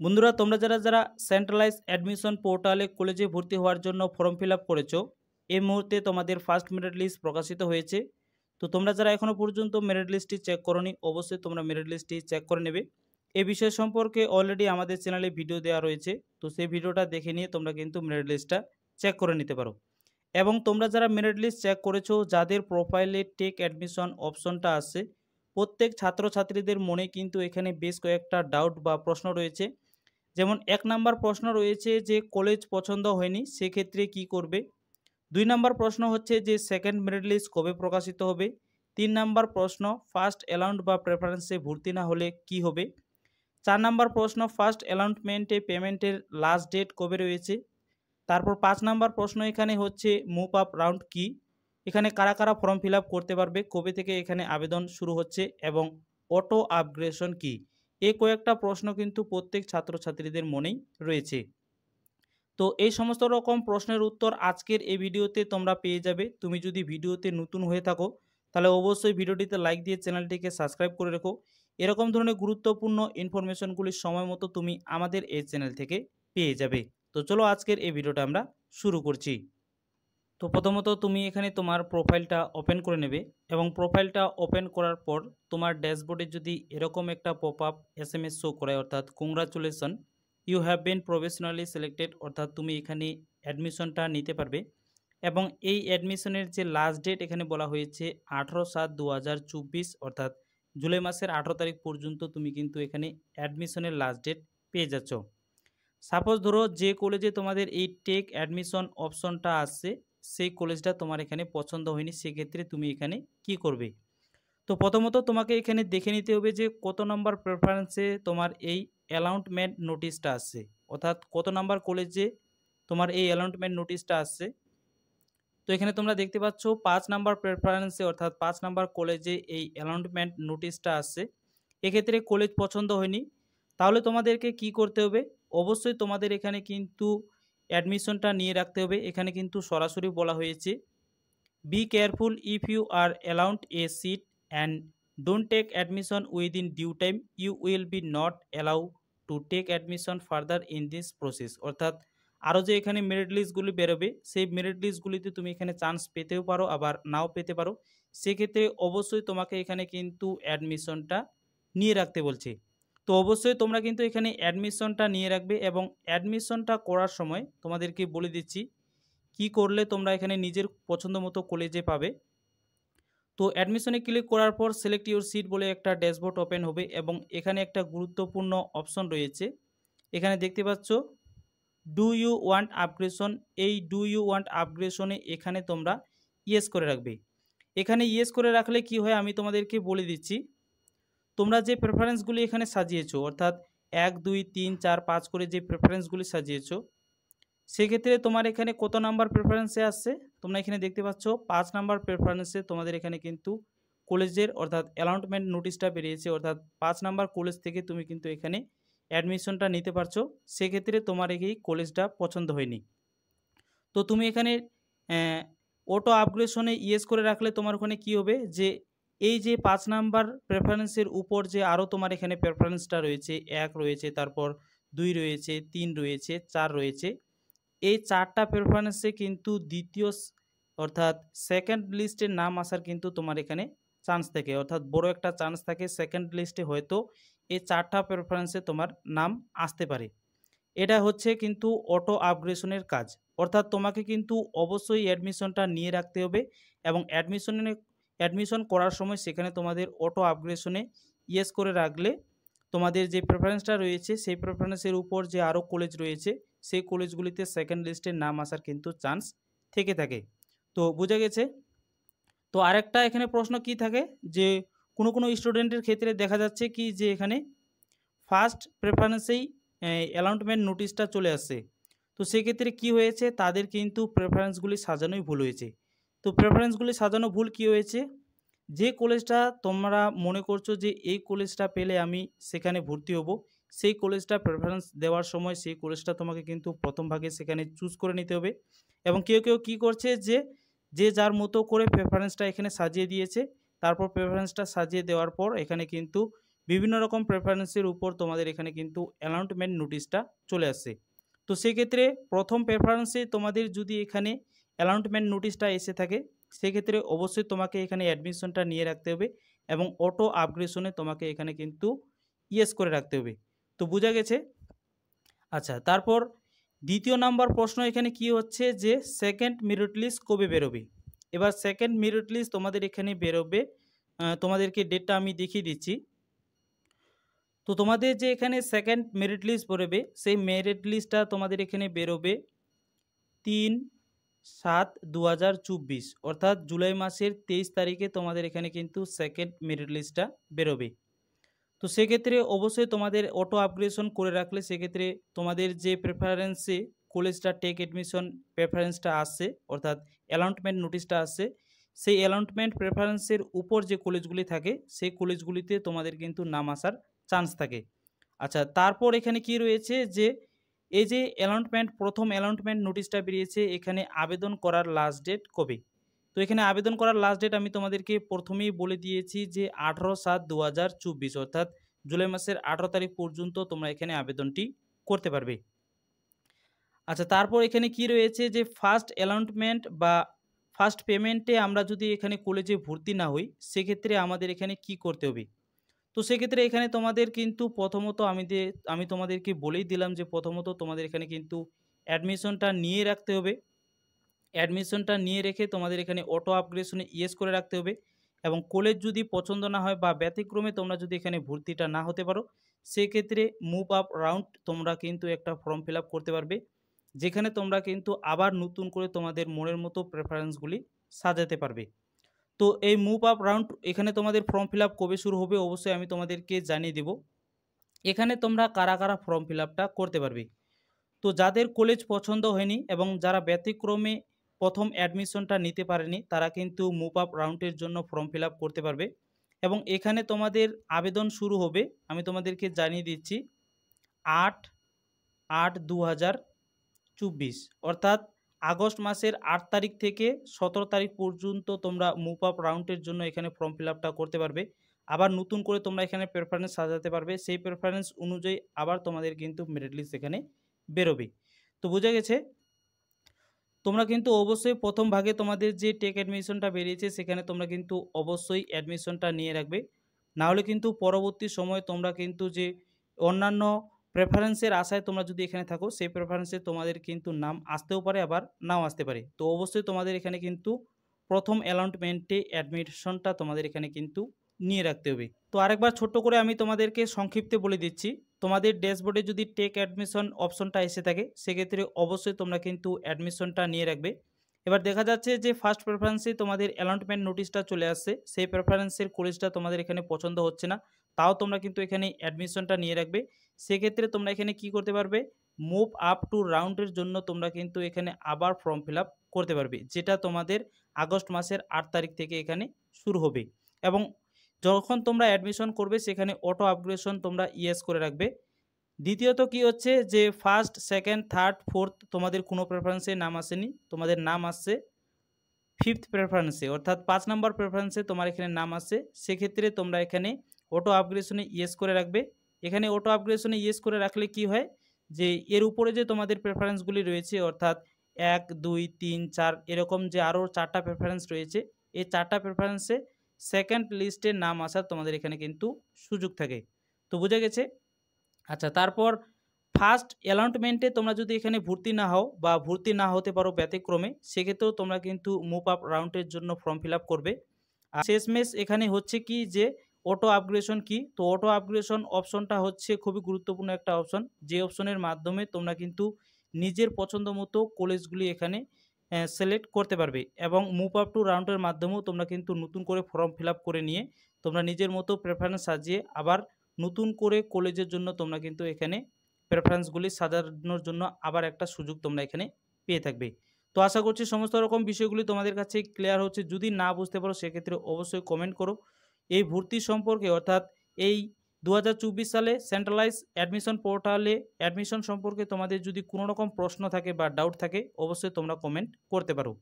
বন্ধুরা, তোমরা যারা যারা সেন্ট্রালাইজ অ্যাডমিশন পোর্টালে কলেজে ভর্তি হওয়ার জন্য ফর্ম ফিল আপ করেছো, এই মুহূর্তে তোমাদের ফার্স্ট মেরিট লিস্ট প্রকাশিত হয়েছে। তো তোমরা যারা এখনও পর্যন্ত মেরিট লিস্টটি চেক করোনি, অবশ্যই তোমরা মেরিট লিস্টটি চেক করে নেবে। এই বিষয় সম্পর্কে অলরেডি আমাদের চ্যানেলে ভিডিও দেওয়া রয়েছে, তো সেই ভিডিওটা দেখে নিয়ে তোমরা কিন্তু মেরিট লিস্টটা চেক করে নিতে পারো। এবং তোমরা যারা মেরিট লিস্ট চেক করেছো, যাদের প্রোফাইলে টেক অ্যাডমিশন অপশনটা আছে, প্রত্যেক ছাত্রছাত্রীদের মনে কিন্তু এখানে বেশ কয়েকটা ডাউট বা প্রশ্ন রয়েছে। যেমন ১ নাম্বার প্রশ্ন রয়েছে যে কলেজ পছন্দ হয়নি, সেক্ষেত্রে কি করবে? ২ নাম্বার প্রশ্ন হচ্ছে যে সেকেন্ড মেরিট লিস্ট কবে প্রকাশিত হবে? ৩ নাম্বার প্রশ্ন ফার্স্ট অ্যালাউন্ড বা প্রেফারেন্সে ভর্তি না হলে কি হবে? ৪ নাম্বার প্রশ্ন ফার্স্ট অ্যালাউন্টমেন্টে পেমেন্টের লাস্ট ডেট কবে রয়েছে? তারপর ৫ নাম্বার প্রশ্ন এখানে হচ্ছে মুভ আপ রাউন্ড কি? এখানে কারা কারা ফর্ম ফিল আপ করতে পারবে, কবে থেকে এখানে আবেদন শুরু হচ্ছে এবং অটো আপগ্রেডেশন কি? এই কয়েকটা প্রশ্ন কিন্তু প্রত্যেক ছাত্রছাত্রীদের মনেই রয়েছে। তো এই সমস্ত রকম প্রশ্নের উত্তর আজকের এই ভিডিওতে তোমরা পেয়ে যাবে। তুমি যদি ভিডিওতে নতুন হয়ে থাকো, তাহলে অবশ্যই ভিডিওটিতে লাইক দিয়ে চ্যানেলটিকে সাবস্ক্রাইব করে রেখো। এরকম ধরনের গুরুত্বপূর্ণ ইনফরমেশনগুলি সময় মতো তুমি আমাদের এই চ্যানেল থেকে পেয়ে যাবে। তো চলো আজকের এই ভিডিওটা আমরা শুরু করছি। তো প্রথমত তুমি এখানে তোমার প্রোফাইলটা ওপেন করে নেবে এবং প্রোফাইলটা ওপেন করার পর তোমার ড্যাশবোর্ডে যদি এরকম একটা পপ আপ SMS শো করে, অর্থাৎ congratulation you have been professionally selected, অর্থাৎ তুমি এখানে অ্যাডমিশনটা নিতে পারবে। এবং এই অ্যাডমিশনের যে লাস্ট ডেট এখানে বলা হয়েছে 18/7/2024, অর্থাৎ জুলাই মাসের 18 তারিখ পর্যন্ত তুমি কিন্তু এখানে অ্যাডমিশনের লাস্ট ডেট পেয়ে যাচ্ছ। সাপোজ ধরো যে কলেজে তোমাদের এই টেক অ্যাডমিশন অপশনটা আসছে, সেই কলেজটা তোমার এখানে পছন্দ হয়নি, সেক্ষেত্রে তুমি এখানে কি করবে? তো প্রথমত তোমাকে এখানে দেখে নিতে হবে যে কত নম্বর প্রেফারেন্সে তোমার এই অ্যালাউন্টমেন্ট নোটিশটা আসছে, অর্থাৎ কত নাম্বার কলেজে তোমার এই অ্যালাউন্টমেন্ট নোটিশটা আসছে। তো এখানে তোমরা দেখতে পাচ্ছ ৫ নাম্বার প্রেফারেন্সে, অর্থাৎ ৫ নাম্বার কলেজে এই অ্যালাউন্টমেন্ট নোটিশটা আসছে। এক্ষেত্রে কলেজ পছন্দ হয়নি, তাহলে তোমাদেরকে কি করতে হবে? অবশ্যই তোমাদের এখানে কিন্তু অ্যাডমিশনটা নিয়ে রাখতে হবে। এখানে কিন্তু সরাসরি বলা হয়েছে, be careful if you are allowed a seat and don't take admission within due time, you will be not allow to take admission further in this process. অর্থাৎ আরও যে এখানে মেরিট লিস্টগুলি বেরোবে, সেই মেরিট লিস্টগুলিতে তুমি এখানে চান্স পেতেও পারো, আবার নাও পেতে পারো। সেক্ষেত্রে অবশ্যই তোমাকে এখানে কিন্তু অ্যাডমিশনটা নিয়ে রাখতে বলছে। তো অবশ্যই তোমরা কিন্তু এখানে অ্যাডমিশনটা নিয়ে রাখবে এবং অ্যাডমিশনটা করার সময় তোমাদেরকে বলে দিচ্ছি কি করলে তোমরা এখানে নিজের পছন্দ মতো কলেজে পাবে। তো অ্যাডমিশনে ক্লিক করার পর সিলেক্ট ইউর সিট বলে একটা ড্যাশবোর্ড ওপেন হবে এবং এখানে একটা গুরুত্বপূর্ণ অপশন রয়েছে। এখানে দেখতে পাচ্ছ ডু ইউ ওয়ান্ট আপগ্রেশন, এই ডু ইউ ওয়ান্ট আপগ্রেশনে এখানে তোমরা ইয়েস করে রাখবে। এখানে ইয়েস করে রাখলে কি হয় আমি তোমাদেরকে বলে দিচ্ছি। তোমরা যে প্রেফারেন্সগুলি এখানে সাজিয়েছো, অর্থাৎ ১ ২ ৩ ৪ ৫ করে যে প্রেফারেন্সগুলি সাজিয়েছো, সেক্ষেত্রে তোমার এখানে কত নাম্বার প্রেফারেন্সে আসছে তোমরা এখানে দেখতে পাচ্ছ ৫ নাম্বার প্রেফারেন্সে তোমাদের এখানে কিন্তু কলেজের অর্থাৎ অ্যালাউন্টমেন্ট নোটিশটা বেরিয়েছে, অর্থাৎ ৫ নাম্বার কলেজ থেকে তুমি কিন্তু এখানে অ্যাডমিশনটা নিতে পারছো। সেক্ষেত্রে তোমার এই কলেজটা পছন্দ হয়নি, তো তুমি এখানে অটো আপগ্রেশনে ইয়েস করে রাখলে তোমার ওখানে কি হবে যে এই যে ৫ নাম্বার প্রেফারেন্সের উপর যে আরও তোমার এখানে প্রেফারেন্সটা রয়েছে, ১ রয়েছে, তারপর ২ রয়েছে, ৩ রয়েছে, ৪ রয়েছে, এই ৪টা প্রেফারেন্সে কিন্তু দ্বিতীয় অর্থাৎ সেকেন্ড লিস্টের নাম আসার কিন্তু তোমার এখানে চান্স থাকে, অর্থাৎ বড় একটা চান্স থাকে সেকেন্ড লিস্টে হয়তো এই ৪টা প্রেফারেন্সে তোমার নাম আসতে পারে। এটা হচ্ছে কিন্তু অটো আপগ্রেশনের কাজ, অর্থাৎ তোমাকে কিন্তু অবশ্যই অ্যাডমিশনটা নিয়ে রাখতে হবে এবং অ্যাডমিশন করার সময় সেখানে তোমাদের অটো আপগ্রেশনে ইয়েস করে রাখলে তোমাদের যে প্রেফারেন্সটা রয়েছে সেই প্রেফারেন্সের উপর যে আরও কলেজ রয়েছে সেই কলেজগুলিতে সেকেন্ড লিস্টের নাম আসার কিন্তু চান্স থেকে থাকে। তো বোঝা গেছে। তো আরেকটা এখানে প্রশ্ন কি থাকে যে কোনো স্টুডেন্টের ক্ষেত্রে দেখা যাচ্ছে কি যে এখানে ফার্স্ট প্রেফারেন্সেই অ্যালাউন্টমেন্ট নোটিশটা চলে আসছে, তো সেক্ষেত্রে কি হয়েছে তাদের কিন্তু প্রেফারেন্সগুলি সাজানোই ভুল হয়েছে। তো প্রেফারেন্সগুলি সাজানো ভুল কি হয়েছে, যে কলেজটা তোমরা মনে করছো যে এই কলেজটা পেলে আমি সেখানে ভর্তি হব, সেই কলেজটা প্রেফারেন্স দেওয়ার সময় সেই কলেজটা তোমাকে কিন্তু প্রথম ভাগে সেখানে চুজ করে নিতে হবে। এবং কেউ কেউ কী করছে যে যে যার মতো করে প্রেফারেন্সটা এখানে সাজিয়ে দিয়েছে, তারপর প্রেফারেন্সটা সাজিয়ে দেওয়ার পর এখানে কিন্তু বিভিন্ন রকম প্রেফারেন্সের উপর তোমাদের এখানে কিন্তু অ্যালটমেন্ট নোটিশটা চলে আসছে। তো সেক্ষেত্রে প্রথম প্রেফারেন্সে তোমাদের যদি এখানে অ্যালটমেন্ট নোটিশটা এসে থাকে, সেক্ষেত্রে অবশ্যই তোমাকে এখানে অ্যাডমিশনটা নিয়ে রাখতে হবে এবং অটো আপগ্রেশনে তোমাকে এখানে কিন্তু ইয়েস করে রাখতে হবে। তো বোঝা গেছে। আচ্ছা, তারপর দ্বিতীয় নাম্বার প্রশ্ন এখানে কি হচ্ছে যে সেকেন্ড মেরিট লিস্ট কবে বেরোবে। এবার সেকেন্ড মেরিট লিস্ট তোমাদের এখানে বেরোবে, তোমাদেরকে ডেটটা আমি দেখিয়ে দিচ্ছি। তো তোমাদের যে এখানে সেকেন্ড মেরিট লিস্ট বেরোবে, সেই মেরিট লিস্টটা তোমাদের এখানে বেরোবে 3/7/2024, অর্থাৎ জুলাই মাসের 23 তারিখে তোমাদের এখানে কিন্তু সেকেন্ড মেরিট লিস্টটা বেরোবে। তো সেক্ষেত্রে অবশ্যই তোমাদের অটো আপগ্রেশন করে রাখলে সেক্ষেত্রে তোমাদের যে প্রেফারেন্সে কলেজটা টেক অ্যাডমিশন প্রেফারেন্সটা আসছে, অর্থাৎ অ্যালটমেন্ট নোটিশটা আসছে, সেই অ্যালটমেন্ট প্রেফারেন্সের উপর যে কলেজগুলি থাকে সেই কলেজগুলিতে তোমাদের কিন্তু নাম আসার চান্স থাকে। আচ্ছা, তারপর এখানে কি রয়েছে যে এই যে প্রথম অ্যালটমেন্ট নোটিশটা বেরিয়েছে, এখানে আবেদন করার লাস্ট ডেট কবে। তো এখানে আবেদন করার লাস্ট ডেট আমি তোমাদেরকে প্রথমেই বলে দিয়েছি যে 18/7/2024, অর্থাৎ জুলাই মাসের 18 তারিখ পর্যন্ত তোমরা এখানে আবেদনটি করতে পারবে। আচ্ছা, তারপর এখানে কি রয়েছে যে ফার্স্ট অ্যালটমেন্ট বা ফার্স্ট পেমেন্টে আমরা যদি এখানে কলেজে ভর্তি না হই, সেক্ষেত্রে আমাদের এখানে কি করতে হবে। তো সেক্ষেত্রে এখানে তোমাদের কিন্তু প্রথমত আমি তোমাদেরকে বলেই দিলাম যে প্রথমত তোমাদের এখানে কিন্তু অ্যাডমিশনটা নিয়ে রাখতে হবে। অ্যাডমিশনটা নিয়ে রেখে তোমাদের এখানে অটো আপগ্রেশনে ইয়েস করে রাখতে হবে এবং কলেজ যদি পছন্দ না হয় বা ব্যতিক্রমে তোমরা যদি এখানে ভর্তিটা না হতে পারো, সেক্ষেত্রে মুভ আপ রাউন্ড তোমরা কিন্তু একটা ফর্ম ফিল আপ করতে পারবে, যেখানে তোমরা কিন্তু আবার নতুন করে তোমাদের মনের মতো প্রেফারেন্সগুলি সাজাতে পারবে। তো এই মুভ আপ রাউন্ড এখানে তোমাদের ফর্ম ফিল আপ কবে শুরু হবে অবশ্যই আমি তোমাদেরকে জানিয়ে দেব। এখানে তোমরা কারা কারা ফর্ম ফিল আপটা করতে পারবে। তো যাদের কলেজ পছন্দ হয়নি এবং যারা ব্যতিক্রমে প্রথম অ্যাডমিশনটা নিতে পারেনি, তারা কিন্তু মুভ আপ রাউন্ডের জন্য ফর্ম ফিল আপ করতে পারবে এবং এখানে তোমাদের আবেদন শুরু হবে, আমি তোমাদেরকে জানিয়ে দিচ্ছি, 8/8/2024, অর্থাৎ আগস্ট মাসের 8 তারিখ থেকে 17 তারিখ পর্যন্ত তোমরা মুভ আপ রাউন্ডের জন্য এখানে ফর্ম ফিল আপটা করতে পারবে। আবার নতুন করে তোমরা এখানে প্রেফারেন্স সাজাতে পারবে, সেই প্রেফারেন্স অনুযায়ী আবার তোমাদের কিন্তু মেরিট লিস্ট এখানে বেরোবে। তো বোঝা গেছে। তোমরা কিন্তু অবশ্যই প্রথম ভাগে তোমাদের যে টেক অ্যাডমিশনটা বেরিয়েছে সেখানে তোমরা কিন্তু অবশ্যই অ্যাডমিশনটা নিয়ে রাখবে, না হলে কিন্তু পরবর্তী সময়ে তোমরা কিন্তু যে অন্যান্য প্রেফারেন্সের আশায় তোমরা যদি এখানে থাকো, সেই প্রেফারেন্সে তোমাদের কিন্তু নাম আসতেও পারে আবার নাও আসতে পারে। তো অবশ্যই তোমাদের এখানে কিন্তু প্রথম অ্যালটমেন্টে অ্যাডমিশনটা তোমাদের এখানে কিন্তু নিয়ে রাখতে হবে। তো আরেকবার ছোট্ট করে আমি তোমাদেরকে সংক্ষিপ্তে বলে দিচ্ছি, তোমাদের ড্যাশবোর্ডে যদি টেক অ্যাডমিশন অপশনটা এসে থাকে, সেক্ষেত্রে অবশ্যই তোমরা কিন্তু অ্যাডমিশনটা নিয়ে রাখবে। এবার দেখা যাচ্ছে যে ফার্স্ট প্রেফারেন্সে তোমাদের অ্যালটমেন্ট নোটিশটা চলে আসছে, সেই প্রেফারেন্সের কলেজটা তোমাদের এখানে পছন্দ হচ্ছে না, তাও তোমরা কিন্তু এখানে অ্যাডমিশনটা নিয়ে রাখবে। সেক্ষেত্রে তোমরা এখানে কি করতে পারবে, মুভ আপ টু রাউন্ডের জন্য তোমরা কিন্তু এখানে আবার ফর্ম ফিল আপ করতে পারবে, যেটা তোমাদের আগস্ট মাসের 8 তারিখ থেকে এখানে শুরু হবে এবং যখন তোমরা অ্যাডমিশন করবে সেখানে অটো আপগ্রেশন তোমরা ইয়েস করে রাখবে। দ্বিতীয়ত কি হচ্ছে যে ফার্স্ট, সেকেন্ড, থার্ড, ফোর্থ তোমাদের কোনো প্রেফারেন্সে নাম আসেনি, তোমাদের নাম আসছে ফিফথ প্রেফারেন্সে, অর্থাৎ 5 নম্বর প্রেফারেন্সে তোমার এখানে নাম আসছে। সেক্ষেত্রে তোমরা এখানে অটো আপগ্রেশনে ইয়েস করে রাখবে। এখানে অটো আপগ্রেশনে ইয়েস করে রাখলে কি হয় যে এর উপরে যে তোমাদের প্রেফারেন্সগুলি রয়েছে, অর্থাৎ 1, 2, 3, 4 এরকম যে আরও 4টা প্রেফারেন্স রয়েছে, এই 4টা প্রেফারেন্সে সেকেন্ড লিস্টে নাম আসার তোমাদের এখানে কিন্তু সুযোগ থাকে। তো বোঝা গেছে। আচ্ছা, তারপর ফার্স্ট অ্যালটমেন্টে তোমরা যদি এখানে ভর্তি না হও বা ভর্তি না হতে পারো ব্যতিক্রমে, সেক্ষেত্রেও তোমরা কিন্তু মুভ আপ রাউন্ডের জন্য ফর্ম ফিল আপ করবে। আর শেষমেশ এখানে হচ্ছে কি যে অটো আপগ্রেশন কি, তো অটো আপগ্রেশন অপশনটা হচ্ছে খুবই গুরুত্বপূর্ণ একটা অপশন, যে অপশনের মাধ্যমে তোমরা কিন্তু নিজের পছন্দ মতো কলেজগুলি এখানে সিলেক্ট করতে পারবে এবং মুভ আপ টু রাউন্ডের মাধ্যমেও তোমরা কিন্তু নতুন করে ফর্ম ফিল আপ করে নিয়ে তোমরা নিজের মতো প্রেফারেন্স সাজিয়ে আবার নতুন করে কলেজের জন্য তোমরা কিন্তু এখানে প্রেফারেন্সগুলি সাজানোর জন্য আবার একটা সুযোগ তোমরা এখানে পেয়ে থাকবে। তো আশা করছি সমস্ত রকম বিষয়গুলি তোমাদের কাছে ক্লিয়ার হচ্ছে। যদি না বুঝতে পারো সেক্ষেত্রে অবশ্যই কমেন্ট করো। এই ভর্তি সম্পর্কে, অর্থাৎ এই 2024 সালে সেন্ট্রালাইজ অ্যাডমিশন পোর্টালে অ্যাডমিশন সম্পর্কে তোমাদের যদি কোনো রকম প্রশ্ন থাকে বা ডাউট থাকে, অবশ্যই তোমরা কমেন্ট করতে পারো।